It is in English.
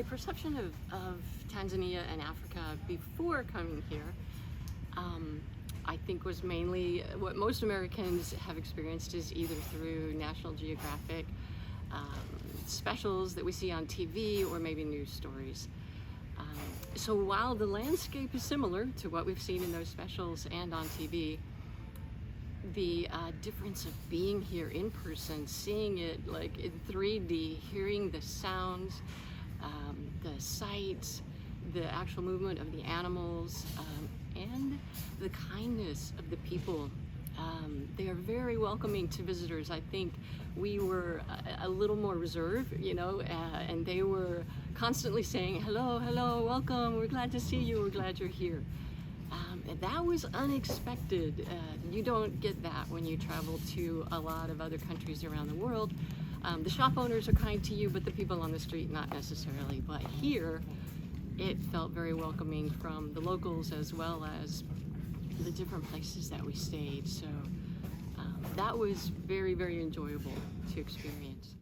my perception of Tanzania and Africa before coming here, I think was mainly what most Americans have experienced is either through National Geographic specials that we see on TV or maybe news stories. So while the landscape is similar to what we've seen in those specials and on TV, the difference of being here in person, seeing it like in 3D, hearing the sounds, the sights, the actual movement of the animals, and the kindness of the people. They are very welcoming to visitors. I think we were a little more reserved, you know, and they were constantly saying, hello, hello, welcome, we're glad to see you, we're glad you're here. That was unexpected. You don't get that when you travel to a lot of other countries around the world. The shop owners are kind to you, but the people on the street, not necessarily. But here, it felt very welcoming from the locals as well as the different places that we stayed. So that was very, very enjoyable to experience.